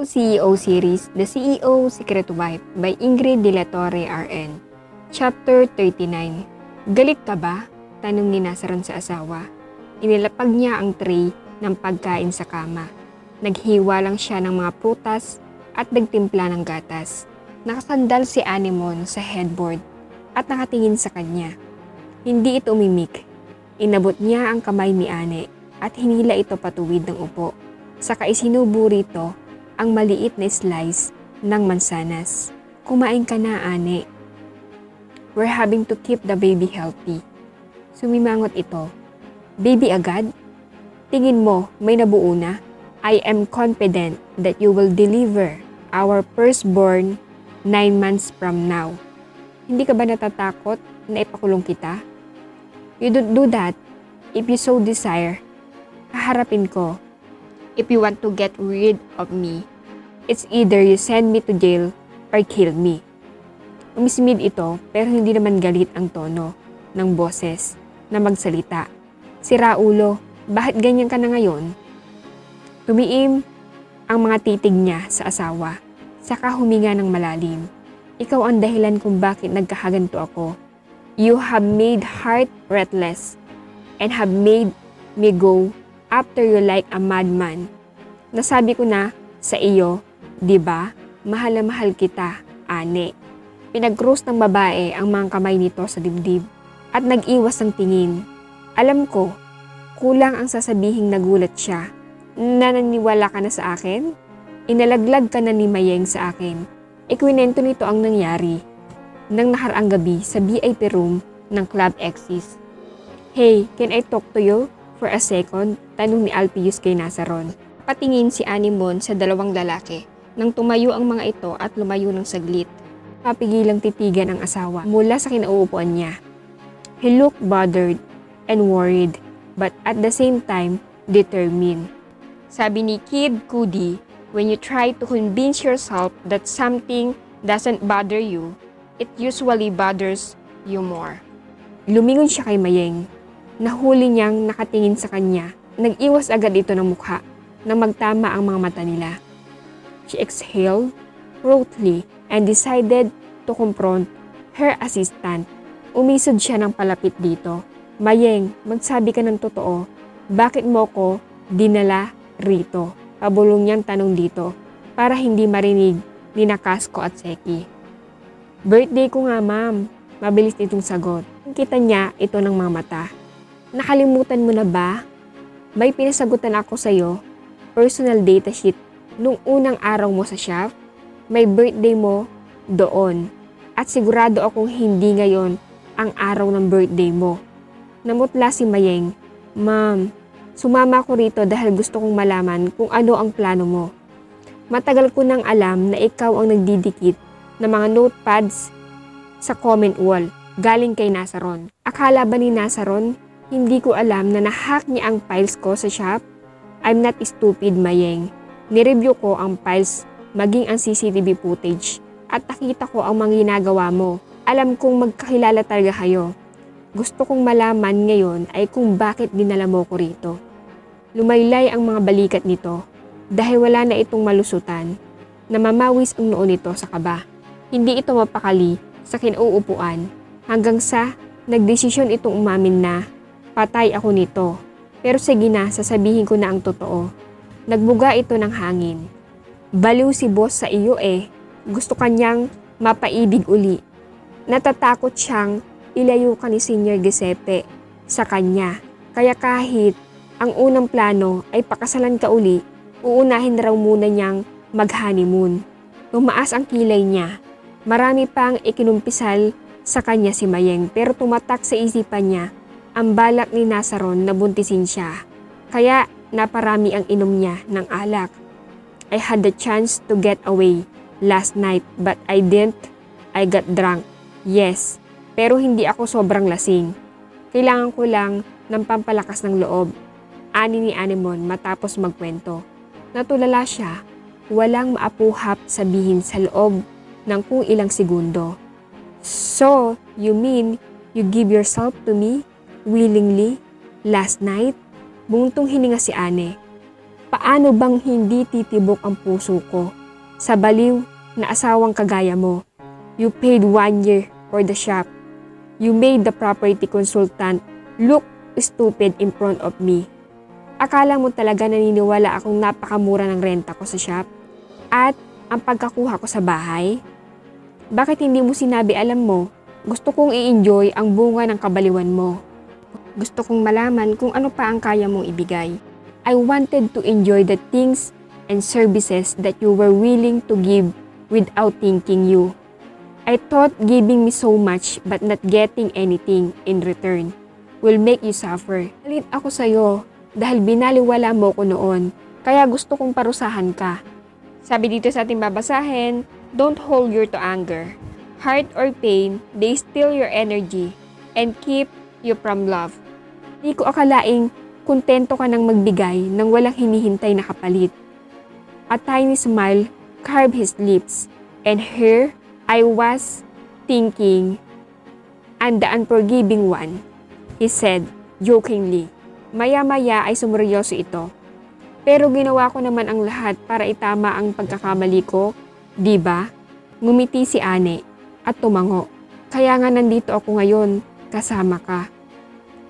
CEO series, The CEO Secret Wife by Ingrid De La Torre RN. Chapter 39. Galit ka ba? Tanong ni Nazaron sa asawa. Inilapag niya ang tray ng pagkain sa kama. Naghiwa lang siya ng mga prutas at nagtimpla ng gatas. Nakasandal si Anemon sa headboard at nakatingin sa kanya. Hindi ito umimik. Inabot niya ang kamay ni Ane at hinila ito patuwid ng upo. Saka isinubo rito ang maliit na slice ng mansanas. Kumain ka na, Ane. We're having to keep the baby healthy. Sumimangot ito. Baby agad? Tingin mo, may nabuo na? I am confident that you will deliver our firstborn 9 months from now. Hindi ka ba natatakot na ipakulong kita? You don't do that. If you so desire, haharapin ko. If you want to get rid of me, it's either you send me to jail or kill me. Umismid ito pero hindi naman galit ang tono ng boses na magsalita. Sira ulo, bakit ganyan ka na ngayon? Tumiim ang mga titig niya sa asawa, saka huminga ng malalim. Ikaw ang dahilan kung bakit nagkakaganto ako. You have made heart restless and have made me go after you like a madman. Nasabi ko na sa iyo, di ba? Mahal na mahal kita, Ane. Pinag-cross ng babae ang mga kamay nito sa dibdib at nag-iwas ng tingin. Alam ko, kulang ang sasabihing nagulat siya. Nananiwala ka na sa akin? Inalaglag ka na ni Mayeng sa akin. Ikwinento nito ang nangyari nang nakaraang gabi sa VIP room ng Club Exis. Hey, can I talk to you for a second? Tanong ni Alpius kay Nazaron. Patingin si Anemon sa dalawang lalaki nang tumayo ang mga ito at lumayo ng saglit. Papigilang titigan ang asawa mula sa kinauupuan niya. He looked bothered and worried but at the same time determined. Sabi ni Kid Cudi, when you try to convince yourself that something doesn't bother you, it usually bothers you more. Lumingon siya kay Mayeng. Nahuli niyang nakatingin sa kanya. Nag-iwas agad ito ng mukha nang magtama ang mga mata nila. She exhaled throatly and decided to confront her assistant. Umisod siya ng palapit dito. Mayeng, magsabi ka ng totoo. Bakit mo ko dinala rito? Pabulong niyang tanong dito para hindi marinig ni Nakasko at Seki. Birthday ko nga, ma'am. Mabilis nitong sagot. Kita niya ito ng mga mata. Nakalimutan mo na ba? May pinasagutan ako sa'yo. Personal data sheet nung unang araw mo sa shop. May birthday mo doon. At sigurado akong hindi ngayon ang araw ng birthday mo. Namutla si Mayeng. Ma'am, sumama ko rito dahil gusto kong malaman kung ano ang plano mo. Matagal ko nang alam na ikaw ang nagdidikit ng mga notepads sa comment wall galing kay Nazaron. Akala ba ni Nazaron, hindi ko alam na nahack niya ang files ko sa shop? I'm not stupid, Mayeng. Nireview ko ang files maging ang CCTV footage at nakita ko ang mga ginagawa mo. Alam kong magkakilala talaga kayo. Gusto kong malaman ngayon ay kung bakit dinala mo ko rito. Lumaylay ang mga balikat nito dahil wala na itong malusutan. Namamawis ang noo nito sa kaba. Hindi ito mapakali sa kinauupuan hanggang sa nagdesisyon itong umamin na patay ako nito. Pero sige na, sasabihin ko na ang totoo. Nagbuga ito ng hangin. Baliw si boss sa iyo eh. Gusto kanyang mapaibig uli. Natatakot siyang ilayo ka ni Senior Giuseppe sa kanya. Kaya kahit ang unang plano ay pakasalan ka uli, uunahin raw muna niyang mag-honeymoon. Tumaas ang kilay niya. Marami pang ikinumpisal sa kanya si Mayeng pero tumatak sa isipan niya ang balak ni Nazaron na buntisin siya. Kaya naparami ang inom niya ng alak. I had the chance to get away last night but I didn't. I got drunk. Yes, pero hindi ako sobrang lasing. Kailangan ko lang ng pampalakas ng loob. Ani ni Anemon matapos magkwento. Natulala siya. Walang maapuhap sabihin sa loob ng kung ilang segundo. So, you mean you give yourself to me willingly last night? Bungtong hininga si Ane. Paano bang hindi titibok ang puso ko sa baliw na asawang kagaya mo? You paid 1 year for the shop. You made the property consultant look stupid in front of me. Akala mo talaga naniniwala akong napakamura ng renta ko sa shop? At ang pagkakuha ko sa bahay? Bakit hindi mo sinabi alam mo? Gusto kong i-enjoy ang bunga ng kabaliwan mo. Gusto kong malaman kung ano pa ang kaya mong ibigay. I wanted to enjoy the things and services that you were willing to give without thinking you. I thought giving me so much but not getting anything in return will make you suffer. Galit ako sa'yo dahil binaliwala mo ko noon, kaya gusto kong parusahan ka. Sabi dito sa ating babasahin, don't hold your to anger. Heart or pain, they steal your energy and keep you from love. Di ko akalaing kontento ka nang magbigay nang walang hinihintay na kapalit. A tiny smile carved his lips, and here I was thinking, I'm the unforgiving one, he said jokingly. Maya-maya ay sumuryoso ito. Pero ginawa ko naman ang lahat para itama ang pagkakamali ko, di ba? Ngumiti si Ane at tumango. Kaya nga nandito ako ngayon, kasama ka.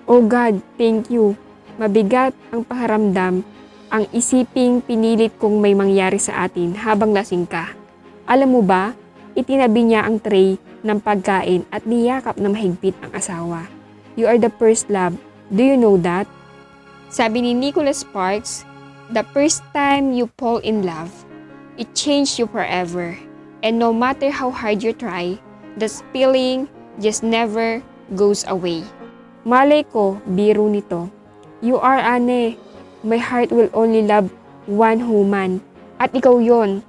Oh God, thank you. Mabigat ang pakiramdam, ang isiping pinilit kong may mangyari sa atin habang lasing ka. Alam mo ba, itinabi niya ang tray ng pagkain at niyakap na mahigpit ang asawa. You are the first love. Do you know that? Sabi ni Nicholas Sparks, the first time you fall in love, it changed you forever. And no matter how hard you try, the feeling just never goes away. Malay ko, biro nito. You are Ane. My heart will only love one woman. At ikaw yon.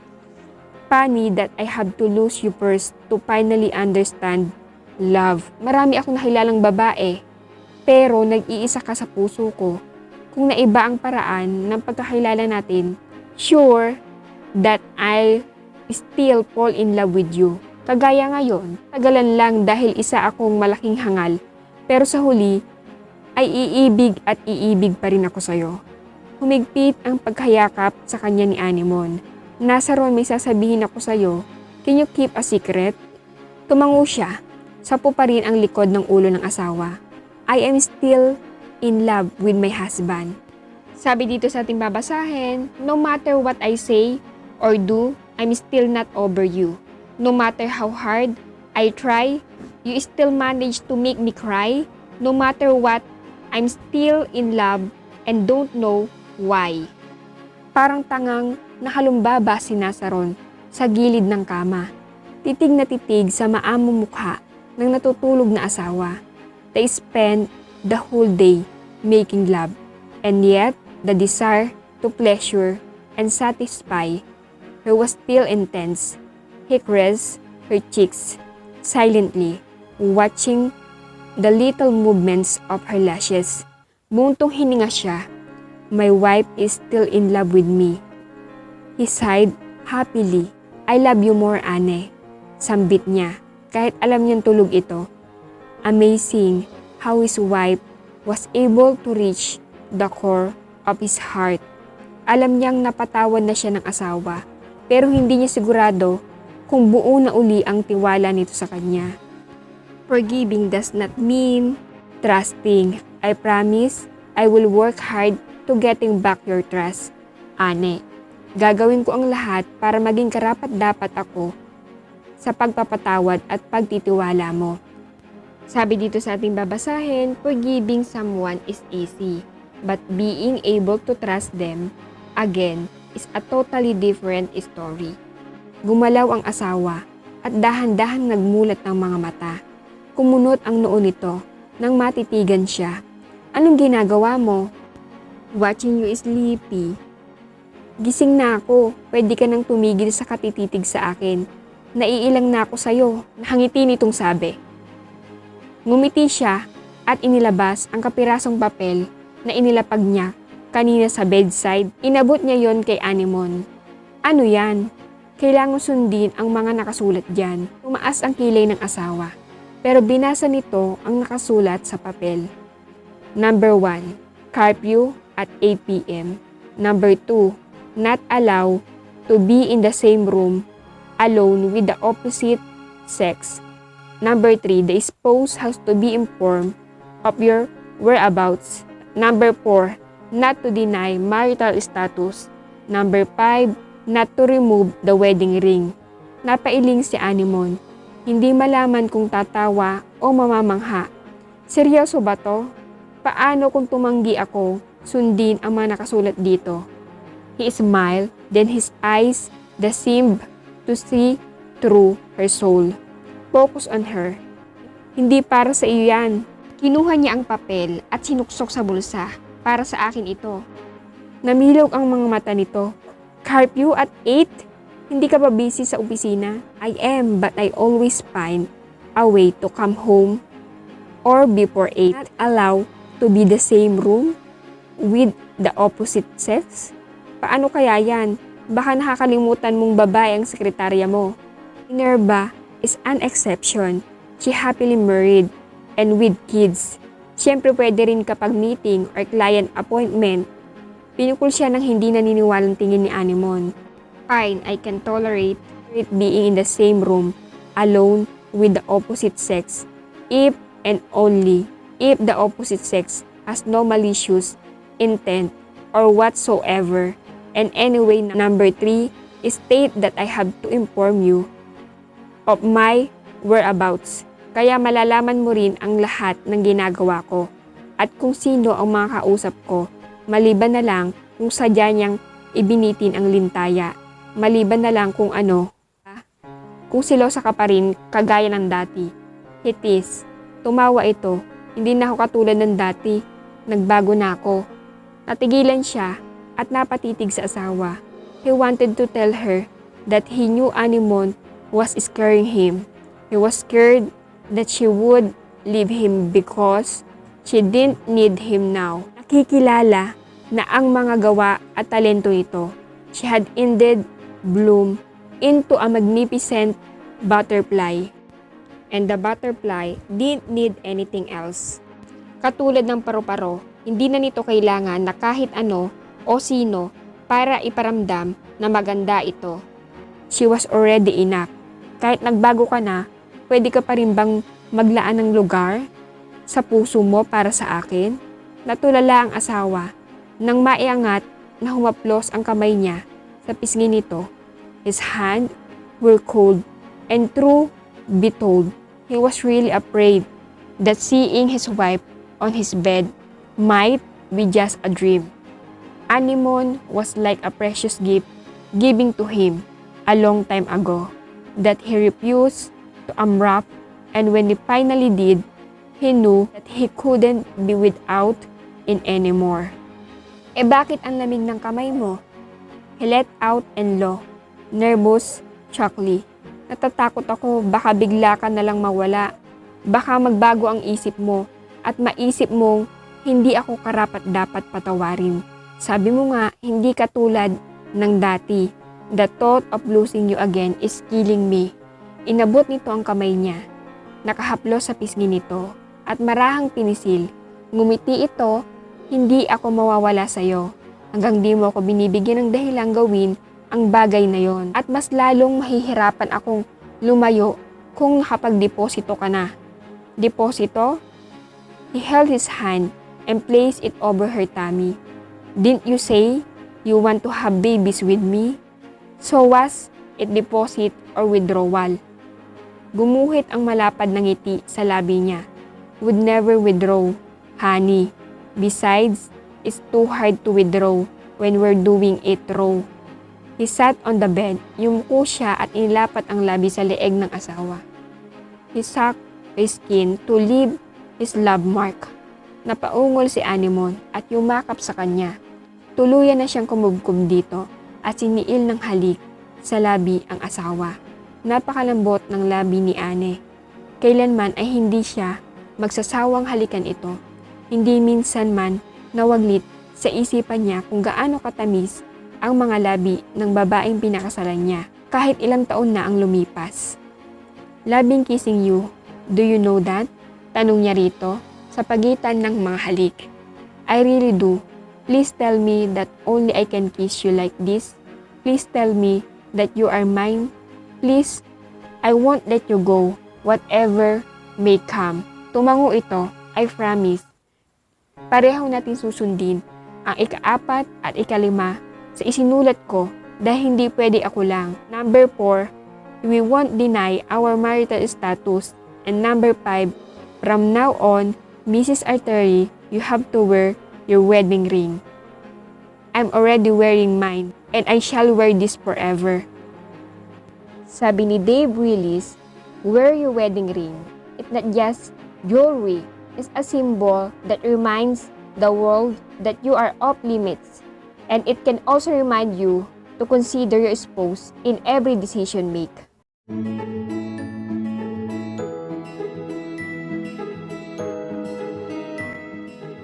Funny that I have to lose you first to finally understand love. Marami akong nakilalang babae, pero nag-iisa ka sa puso ko. Kung naiba ang paraan ng pagkakilala natin, sure that I'll still fall in love with you. Kagaya ngayon, tagalan lang dahil isa akong malaking hangal, pero sa huli, ay iibig at iibig pa rin ako sa'yo. Humigpit ang pagkayakap sa kanya ni Anemon. Nasa ron may sasabihin ako sa'yo, can you keep a secret? Tumango siya, sapo pa rin ang likod ng ulo ng asawa. I am still in love with my husband. Sabi dito sa ating babasahin, no matter what I say or do, I'm still not over you. No matter how hard I try, you still manage to make me cry. No matter what, I'm still in love and don't know why. Parang tangang nakalumbaba si Nazaron sa gilid ng kama. Titig na titig sa maamong mukha ng natutulog na asawa. They spent the whole day making love, and yet the desire to pleasure and satisfy her was still intense. He caressed her cheeks silently, watching the little movements of her lashes. Buntong hininga siya. My wife is still in love with me. He sighed happily. I love you more, Ane. Sambit niya, kahit alam niyang tulog ito. Amazing how his wife was able to reach the core of his heart. Alam niyang napatawad na siya ng asawa, pero hindi niya sigurado kung buo na uli ang tiwala nito sa kanya. Forgiving does not mean trusting. I promise I will work hard to getting back your trust. Ane, gagawin ko ang lahat para maging karapat-dapat ako sa pagpapatawad at pagtitiwala mo. Sabi dito sa ating babasahin, forgiving someone is easy, but being able to trust them, again, is a totally different story. Gumalaw ang asawa at dahan-dahang nagmulat ng mga mata. Kumunot ang noo nito nang matitigan siya. Anong ginagawa mo? Watching you sleepy. Gising na ako. Pwede ka nang tumigil sa katititig sa akin. Naiilang na ako sa'yo. Nahangiti nitong sabi. Ngumiti siya at inilabas ang kapirasong papel na inilapag niya kanina sa bedside. Inabot niya yon kay Anemon. Ano yan? Kailangan sundin ang mga nakasulat dyan. Tumaas ang kilay ng asawa. Pero binasa nito ang nakasulat sa papel. Number 1, curfew at 8 p.m. Number 2, not allow to be in the same room alone with the opposite sex. Number 3, the spouse has to be informed of your whereabouts. Number 4, not to deny marital status. Number 5, not to remove the wedding ring. Napailing si Anemone. Hindi malaman kung tatawa o mamamangha. Seryoso ba to? Paano kung tumanggi ako, sundin ang mga nakasulat dito? He smiled, then his eyes that seemed to see through her soul. Focus on her. Hindi para sa iyo yan. Kinuha niya ang papel at sinuksok sa bulsa. Para sa akin ito. Namilog ang mga mata nito. Curfew at 8? Hindi ka ba busy sa opisina? I am, but I always find a way to come home or before 8. Not allow to be the same room with the opposite sex? Paano kaya yan? Baka nakakalimutan mong babae ang sekretarya mo. Minerva is an exception. She happily married and with kids. Siyempre pwede rin kapag meeting or client appointment. Pinukul siya ng hindi naniniwalang tingin ni Anemone. Fine, I can tolerate it being in the same room, alone with the opposite sex, if and only if the opposite sex has no malicious intent or whatsoever. And anyway, number 3, state that I have to inform you of my whereabouts. Kaya malalaman mo rin ang lahat ng ginagawa ko at kung sino ang mga kausap ko, maliban na lang kung sadya niyang ibinitin ang lintaya, maliban na lang kung ano, kung silosa ka pa rin kagaya ng dati. Hitis, tumawa ito, hindi na ako katulad ng dati, nagbago na ako. Natigilan siya at napatitig sa asawa. He wanted to tell her that he knew Anemone was scaring him. He was scared that she would leave him because she didn't need him now. Nakikilala na ang mga gawa at talento nito. She had indeed bloomed into a magnificent butterfly. And the butterfly didn't need anything else. Katulad ng paru-paro, hindi na nito kailangan na kahit ano o sino para iparamdam na maganda ito. She was already enough. Kahit nagbago ka na, pwede ka pa rin bang maglaan ng lugar sa puso mo para sa akin? Natulala ang asawa nang maiangat na humaplos ang kamay niya sa pisngi nito. His hands were cold and truth be told, he was really afraid that seeing his wife on his bed might be just a dream. Anemone was like a precious gift given to him a long time ago that he refused to unwrap, and when he finally did, he knew that he couldn't be without it anymore. Eh bakit ang lamig ng kamay mo? He let out and low, nervous, chocolate. Natatakot ako, baka bigla ka na lang mawala. Baka magbago ang isip mo at maisip mong hindi ako karapat-dapat patawarin. Sabi mo nga, hindi ka tulad ng dati. The thought of losing you again is killing me. Inabot nito ang kamay niya. Nakahaplos sa pisngi nito at marahang pinisil. Ngumiti ito, hindi ako mawawala sa'yo. Hanggang di mo ako binibigyan ng dahilang gawin ang bagay na yon. At mas lalong mahihirapan akong lumayo kung nakapag-deposito ka na. Deposito? He held his hand and placed it over her tummy. Didn't you say you want to have babies with me? So was it deposit or withdrawal? Gumuhit ang malapad na ngiti sa labi niya. Would never withdraw, honey. Besides, it's too hard to withdraw when we're doing it raw. He sat on the bed, yumuko siya at inilapat ang labi sa leeg ng asawa. He sucked his skin to leave his love mark. Napaungol si Anemone at yumakap sa kanya. Tuluyan na siyang kumubkob dito at siniil ng halik sa labi ang asawa. Napakalambot ng labi ni Ane. Kailanman ay hindi siya magsasawang halikan ito. Hindi minsan man nawaglit sa isipan niya kung gaano katamis ang mga labi ng babaeng pinakasalan niya kahit ilang taon na ang lumipas. Loving kissing you, do you know that? Tanong niya rito sa pagitan ng mga halik. I really do. Please tell me that only I can kiss you like this. Please tell me that you are mine. Please, I won't let you go, whatever may come. Tumango ito, I promise. Pareho natin susundin ang ika-4 at ika-5 sa isinulat ko dahil hindi pwede ako lang. Number 4, we won't deny our marital status. And number 5, from now on, Mrs. Artery, you have to wear your wedding ring. I'm already wearing mine, and I shall wear this forever. Sabi ni Dave Willis, wear your wedding ring. It's not just jewelry. It's a symbol that reminds the world that you are off limits. And it can also remind you to consider your spouse in every decision make.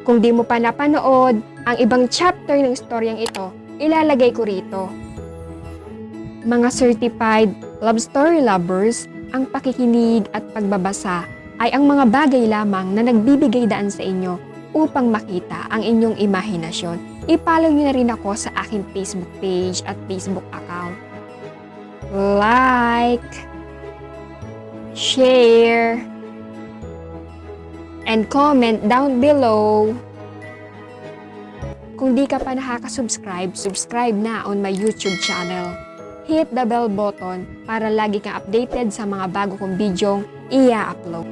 Kung di mo pa napanood ang ibang chapter ng istoryang ito, ilalagay ko rito. Mga certified love story lovers, ang pakikinig at pagbabasa ay ang mga bagay lamang na nagbibigay daan sa inyo upang makita ang inyong imahinasyon. I-follow nyo na rin ako sa aking Facebook page at Facebook account. Like, share, and comment down below. Kung di ka pa nakaka-subscribe, subscribe na on my YouTube channel. Hit the bell button para lagi kang updated sa mga bago kong bidyong i-upload.